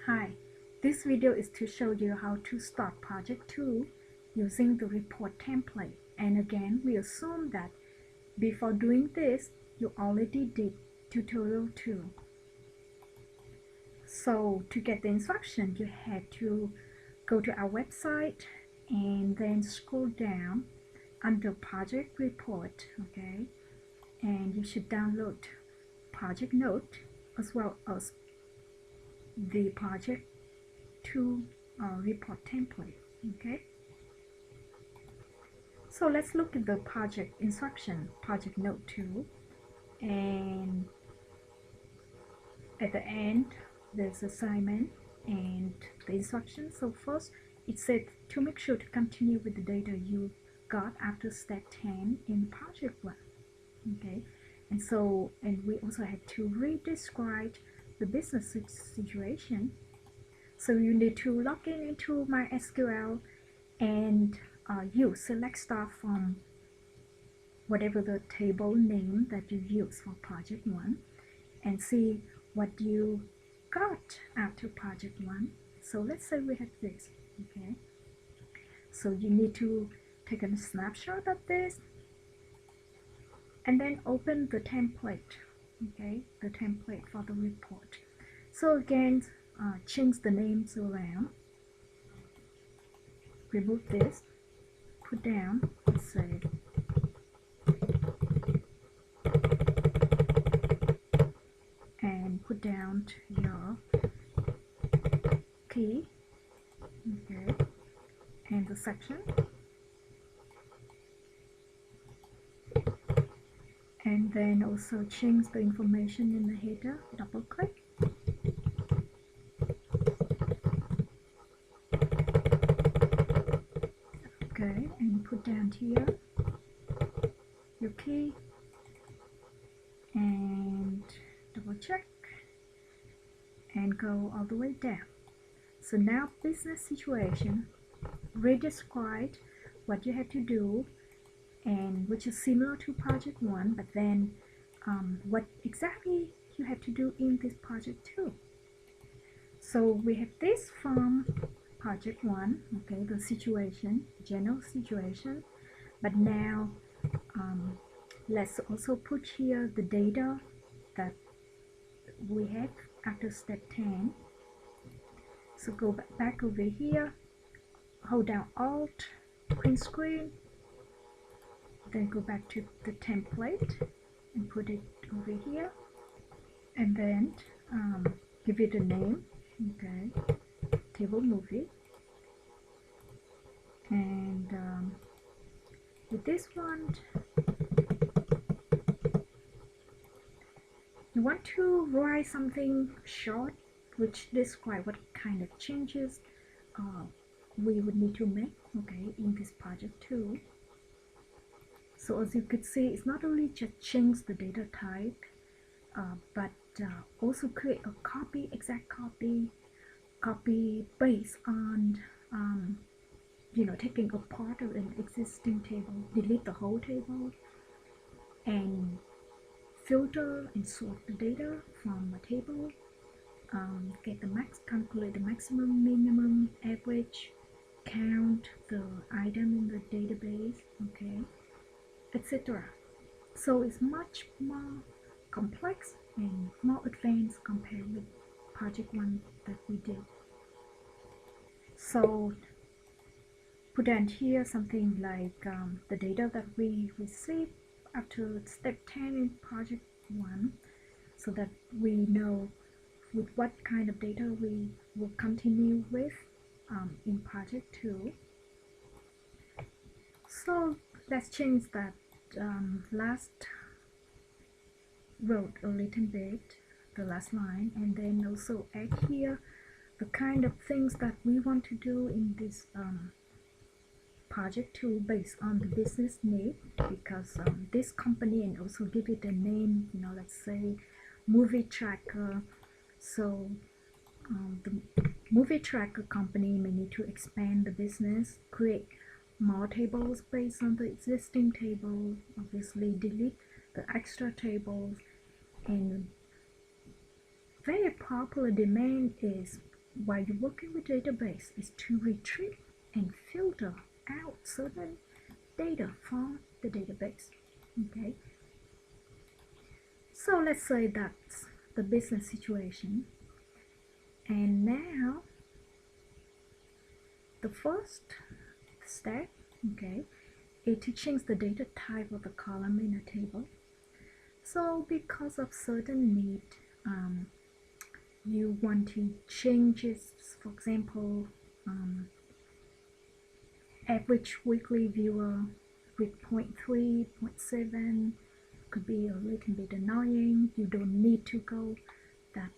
Hi, this video is to show you how to start project 2 using the report template. And again, we assume that before doing this, you already did tutorial 2. So to get the instruction, you have to go to our website and then scroll down under project report, okay? And you should download project note as well as the project 2 report template. Okay, so let's look at the project instruction, project note 2, and at the end there's assignment and the instructions. So first it said to make sure to continue with the data you got after step 10 in project 1. Okay, and we also had to re-describe the business situation. So you need to log in into MySQL and you select star from whatever the table name that you use for project 1 and see what you got after project 1. So let's say we have this, okay? So you need to take a snapshot of this and then open the template, okay? The template for the report. So again, change the names around, remove this, put down, let's say, and put down your key, okay, and the section, and then also change the information in the header, double click, okay, and put down here your key and double check and go all the way down. So now business situation, re-describe what you had to do, and which is similar to project 1, but then what exactly you had to do in this project 2. So we have this from project 1, okay, the situation, general situation, but now let's also put here the data that we had after step 10. So go back over here, hold down Alt, print screen, then go back to the template and put it over here, and then give it a name, okay, table movie, and with this one you want to write something short which describe what kind of changes we would need to make, okay, in this project 2. So as you could see, it's not only just change the data type, but also create a copy, exact copy based on taking a part of an existing table, delete the whole table, and filter and sort the data from a table, calculate the maximum, minimum, average, count the item in the database, okay, etc. So it's much more complex and more advanced compared with project 1 that we did. So put down here something like the data that we received after step 10 in project 1, so that we know with what kind of data we will continue with in project 2. So let's change that last row a little bit, the last line, and then also add here the kind of things that we want to do in this project 2 based on the business need, because this company, and also give it a name, let's say movie tracker. So the movie tracker company may need to expand the business, create more tables based on the existing table, obviously delete the extra tables, and very popular demand is while you're working with database is to retrieve and filter out certain data from the database. Okay, so let's say that's the business situation, and now the first step, okay, is to change the data type of the column in a table. So because of certain need, you want to change it, for example, average weekly viewer with 0.3, 0.7 could be a little bit annoying. You don't need to go that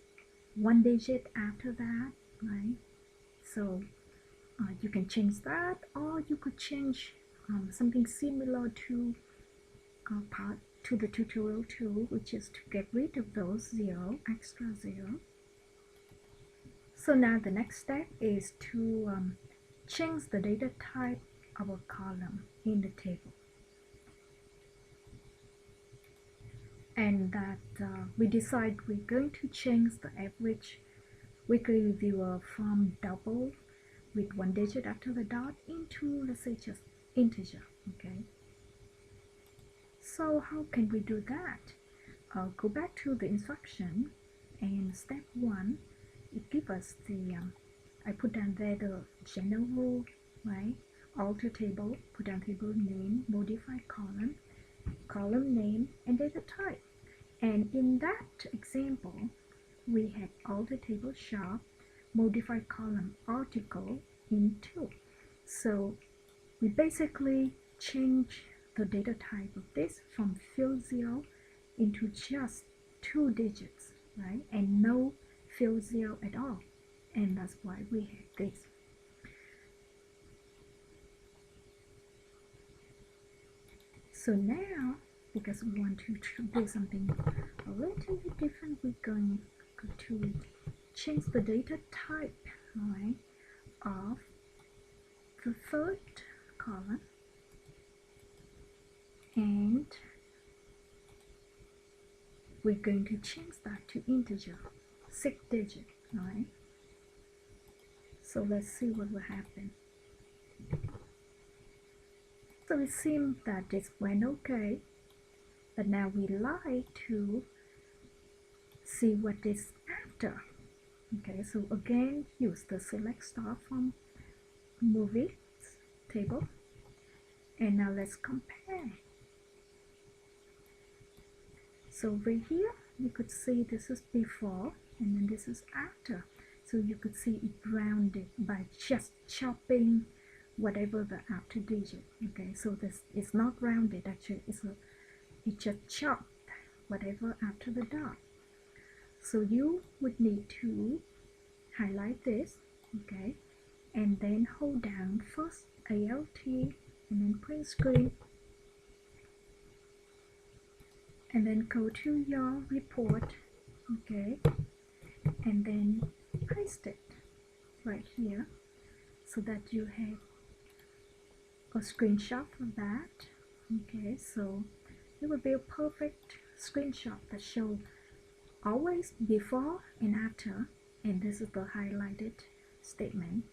one digit after that, right? So you can change that, or you could change something similar to part to the tutorial 2, which is to get rid of those extra zero. So now the next step is to change the data type of a column in the table, and that we decide we're going to change the average weekly viewer from double with one digit after the dot into, let's say, just integer. Okay, so how can we do that? Go back to the instruction, and step 1, it gives us the I put down there the general, right? Alter table, put down table name, modify column, column name, and data type. And in that example, we had alter table sharp, modify column article into. So we basically change the data type of this from field 0 into just 2 digits, right? And no field 0 at all. And that's why we have this. So now, because we want to do something a little bit different, we're going to change the data type, right, of the third column, and we're going to change that to integer, 6 digit, right? So let's see what will happen. So it seems that this went okay, but now we like to see what is after. Okay, so again, use the select star from movie table, and now let's compare. So over here, you could see this is before, and then this is after. So you could see it rounded by just chopping whatever the after digit. Okay, so this is not rounded, actually it just chopped whatever after the dot. So you would need to highlight this, okay, and then hold down first Alt and then print screen, and then go to your report, okay, and then paste it right here so that you have a screenshot of that. Okay, so it will be a perfect screenshot that shows always before and after, and this is the highlighted statement.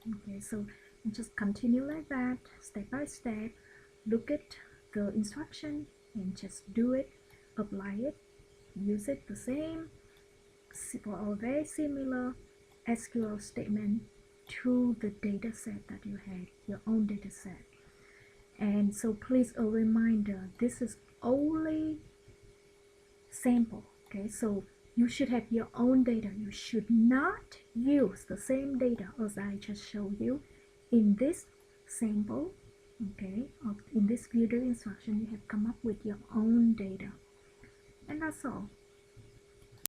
Okay, so just continue like that, step by step. Look at the instruction and just do it, apply it, use it the same for a very similar SQL statement to the data set that you had, your own data set. And so please, a reminder, this is only sample. Okay, so you should have your own data. You should not use the same data as I just showed you in this sample. Okay, in this video instruction, you have come up with your own data, and that's all.